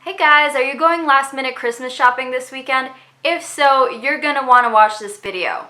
Hey guys, are you going last minute Christmas shopping this weekend? If so, you're gonna want to watch this video.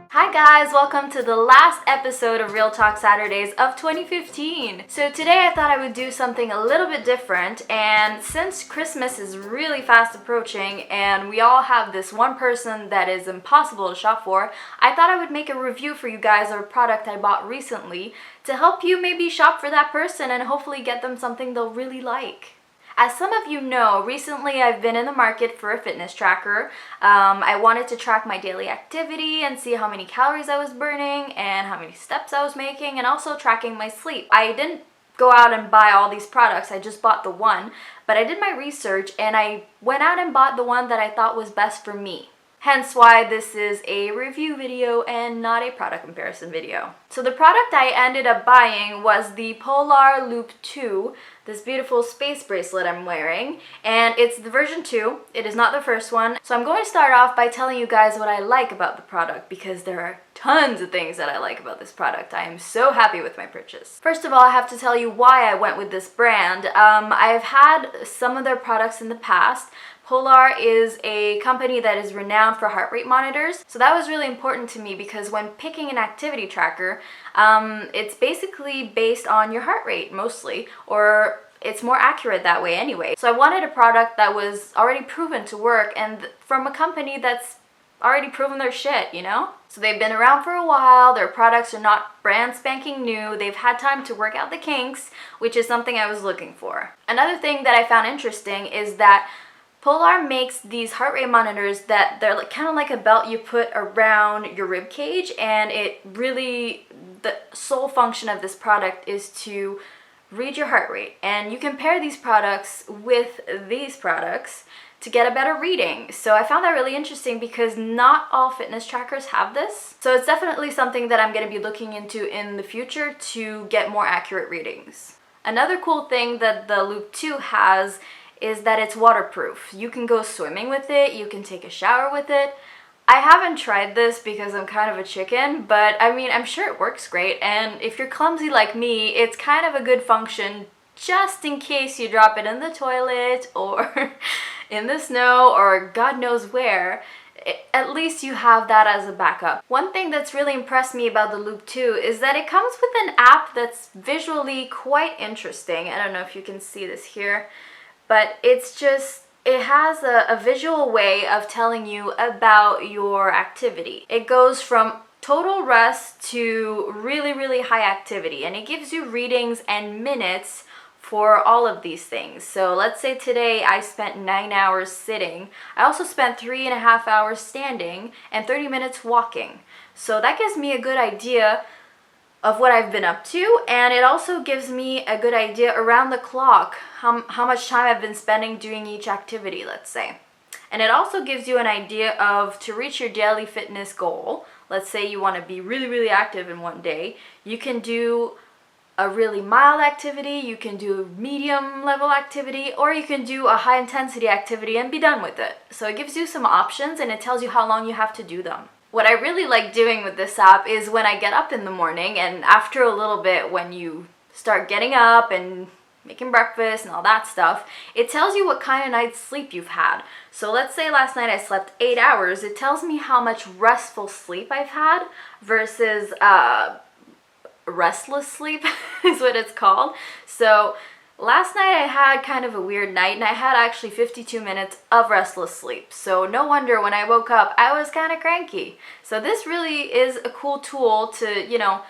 Hi guys, welcome to the last episode of Real Talk Saturdays of 2015. So today I thought I would do something a little bit different, and since Christmas is really fast approaching and we all have this one person that is impossible to shop for, I thought I would make a review for you guys of a product I bought recently to help you maybe shop for that person and hopefully get them something they'll really like. As some of you know, recently I've been in the market for a fitness tracker. I wanted to track my daily activity and see how many calories I was burning and how many steps I was making, and also tracking my sleep. I didn't go out and buy all these products, I just bought the one, but I did my research and I went out and bought the one that I thought was best for me. Hence why this is a review video and not a product comparison video. So the product I ended up buying was the Polar Loop 2, this beautiful space bracelet I'm wearing, and it's the version 2. It is not the first one. So I'm going to start off by telling you guys what I like about the product, because there are tons of things that I like about this product. I am so happy with my purchase. First of all, I have to tell you why I went with this brand. I've had some of their products in the past. Polar is a company that is renowned for heart rate monitors, so that was really important to me because when picking an activity tracker, it's basically based on your heart rate mostly, or it's more accurate that way anyway. So I wanted a product that was already proven to work and from a company that's already proven their shit, you know? So they've been around for a while, their products are not brand spanking new, they've had time to work out the kinks, which is something I was looking for. Another thing that I found interesting is that Polar makes these heart rate monitors that they're kind of like a belt you put around your rib cage, and it really, the sole function of this product is to read your heart rate. And you can pair these products with these products to get a better reading. So I found that really interesting because not all fitness trackers have this. So it's definitely something that I'm going to be looking into in the future to get more accurate readings. Another cool thing that the Loop 2 has is that it's waterproof. You can go swimming with it, you can take a shower with it. I haven't tried this because I'm kind of a chicken, but I mean, I'm sure it works great, and if you're clumsy like me, it's kind of a good function just in case you drop it in the toilet or in the snow or God knows where. At least you have that as a backup. One thing that's really impressed me about the Loop 2 is that it comes with an app that's visually quite interesting. I don't know if you can see this here, but it's just, it has a visual way of telling you about your activity. It goes from total rest to really, really high activity, and it gives you readings and minutes for all of these things. So let's say today I spent 9 hours sitting. I also spent 3.5 hours standing and 30 minutes walking. So that gives me a good idea of what I've been up to, and it also gives me a good idea around the clock how much time I've been spending doing each activity, let's say. And it also gives you an idea of, to reach your daily fitness goal, let's say you want to be really, really active in one day, you can do a really mild activity, you can do a medium level activity, or you can do a high intensity activity and be done with it. So it gives you some options and it tells you how long you have to do them. What I really like doing with this app is when I get up in the morning, and after a little bit when you start getting up and making breakfast and all that stuff, it tells you what kind of night's sleep you've had. So let's say last night I slept 8 hours, it tells me how much restful sleep I've had versus restless sleep is what it's called. So last night I had kind of a weird night, and I had actually 52 minutes of restless sleep. So no wonder when I woke up, I was kind of cranky. So this really is a cool tool to, you know,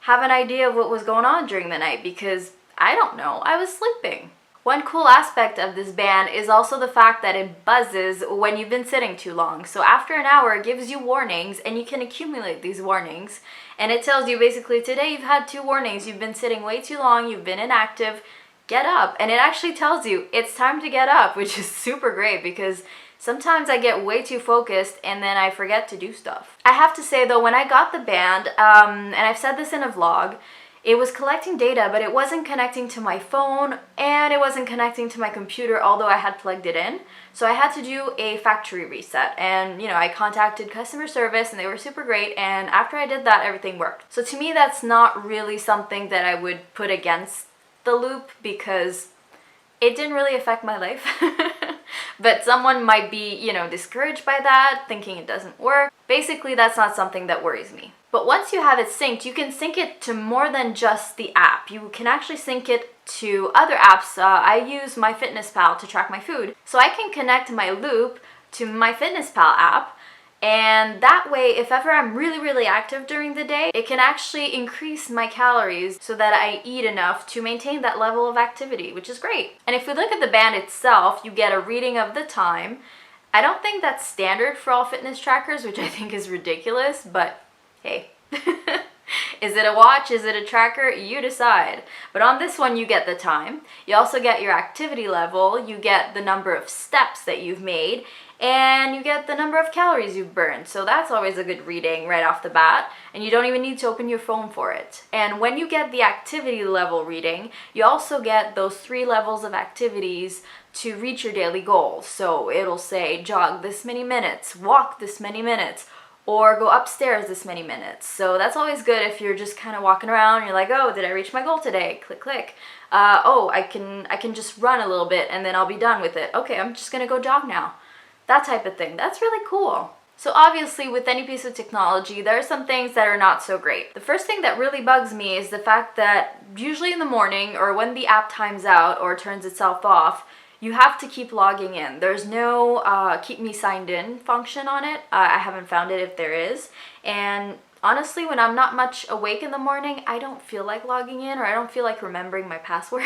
have an idea of what was going on during the night, because I don't know, I was sleeping. One cool aspect of this band is also the fact that it buzzes when you've been sitting too long. So after an hour, it gives you warnings, and you can accumulate these warnings. And it tells you basically, today you've had 2 warnings, you've been sitting way too long, you've been inactive, get up. And it actually tells you it's time to get up, which is super great because sometimes I get way too focused and then I forget to do stuff. I have to say though, when I got the band, and I've said this in a vlog, it was collecting data, but it wasn't connecting to my phone and it wasn't connecting to my computer, although I had plugged it in. So I had to do a factory reset, and you know, I contacted customer service and they were super great, and after I did that, everything worked. So to me, that's not really something that I would put against the Loop, because It didn't really affect my life. But someone might be, discouraged by that, thinking it doesn't work. Basically, that's not something that worries me. But once you have it synced, you can sync it to more than just the app. You can actually sync it to other apps. I use MyFitnessPal to track my food. So I can connect my Loop to MyFitnessPal app. And that way, if ever I'm really, really active during the day, it can actually increase my calories so that I eat enough to maintain that level of activity, which is great. And if we look at the band itself, you get a reading of the time. I don't think that's standard for all fitness trackers, which I think is ridiculous, but hey. Is it a watch? Is it a tracker? You decide. But on this one, you get the time. You also get your activity level. You get the number of steps that you've made. And you get the number of calories you've burned. So that's always a good reading right off the bat. And you don't even need to open your phone for it. And when you get the activity level reading, you also get those 3 levels of activities to reach your daily goals. So it'll say jog this many minutes, walk this many minutes, or go upstairs this many minutes. So that's always good if you're just kind of walking around and you're like, oh, did I reach my goal today? Click, click. Oh, I can just run a little bit and then I'll be done with it. Okay, I'm just gonna go jog now. That type of thing. That's really cool. So obviously with any piece of technology, there are some things that are not so great. The first thing that really bugs me is the fact that usually in the morning or when the app times out or turns itself off, you have to keep logging in. There's no keep me signed in function on it. I haven't found it if there is. And honestly, when I'm not much awake in the morning, I don't feel like logging in or I don't feel like remembering my password.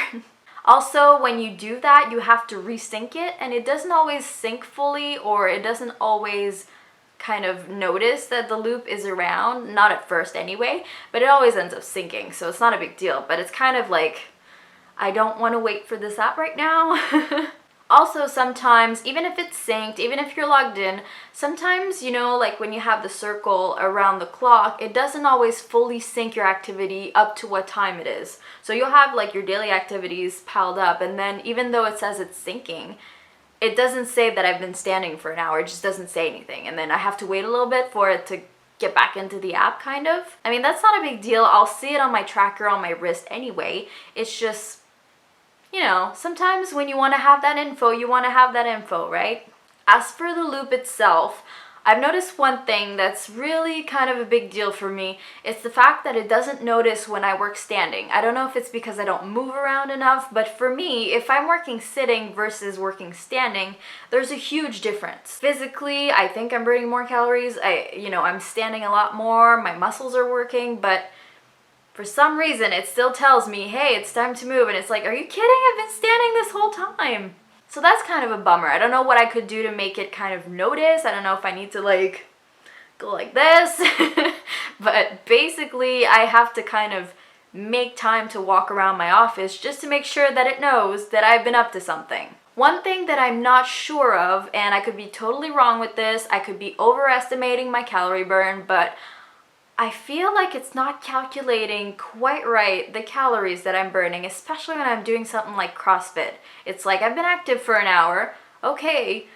Also, when you do that, you have to resync it and it doesn't always sync fully or it doesn't always kind of notice that the loop is around. Not at first anyway, but it always ends up syncing. So it's not a big deal, but it's kind of like, I don't want to wait for this app right now. Also, sometimes, even if it's synced, even if you're logged in, sometimes, like when you have the circle around the clock, it doesn't always fully sync your activity up to what time it is. So you'll have like your daily activities piled up, and then even though it says it's syncing, it doesn't say that I've been standing for an hour. It just doesn't say anything. And then I have to wait a little bit for it to get back into the app, kind of. I mean, that's not a big deal. I'll see it on my tracker on my wrist anyway. It's just, sometimes when you want to have that info, you want to have that info, right? As for the loop itself, I've noticed one thing that's really kind of a big deal for me. It's the fact that it doesn't notice when I work standing. I don't know if it's because I don't move around enough, but for me, if I'm working sitting versus working standing, there's a huge difference. Physically, I think I'm burning more calories. I'm standing a lot more, my muscles are working, but for some reason, it still tells me, hey, it's time to move. And it's like, are you kidding? I've been standing this whole time. So that's kind of a bummer. I don't know what I could do to make it kind of notice. I don't know if I need to go like this. But basically, I have to kind of make time to walk around my office just to make sure that it knows that I've been up to something. One thing that I'm not sure of, and I could be totally wrong with this, I could be overestimating my calorie burn, but I feel like it's not calculating quite right the calories that I'm burning, especially when I'm doing something like CrossFit. It's like I've been active for an hour. Okay,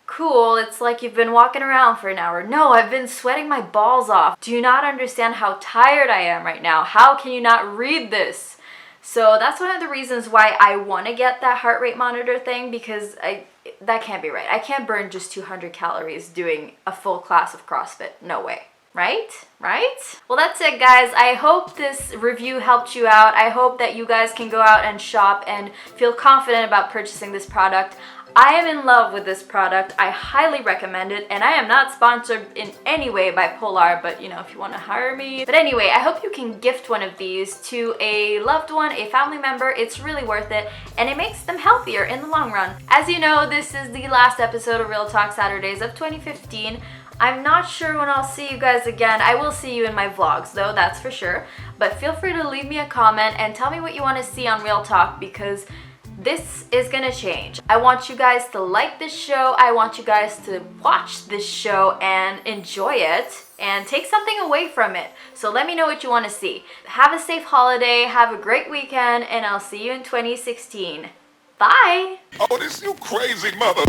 cool. It's like you've been walking around for an hour. No, I've been sweating my balls off. Do you not understand how tired I am right now? How can you not read this? So that's one of the reasons why I want to get that heart rate monitor thing, because that can't be right. I can't burn just 200 calories doing a full class of CrossFit. No way. Right? Well, that's it, guys. I hope this review helped you out. I hope that you guys can go out and shop and feel confident about purchasing this product. I am in love with this product. I highly recommend it, and I am not sponsored in any way by Polar, but if you want to hire me. But anyway, I hope you can gift one of these to a loved one, a family member. It's really worth it, and it makes them healthier in the long run. As you know, this is the last episode of Real Talk Saturdays of 2015. I'm not sure when I'll see you guys again. I will see you in my vlogs though, that's for sure. But feel free to leave me a comment and tell me what you want to see on Real Talk, because this is gonna change. I want you guys to like this show. I want you guys to watch this show and enjoy it and take something away from it. So let me know what you want to see. Have a safe holiday, have a great weekend, and I'll see you in 2016. Bye! Oh, this you crazy mother...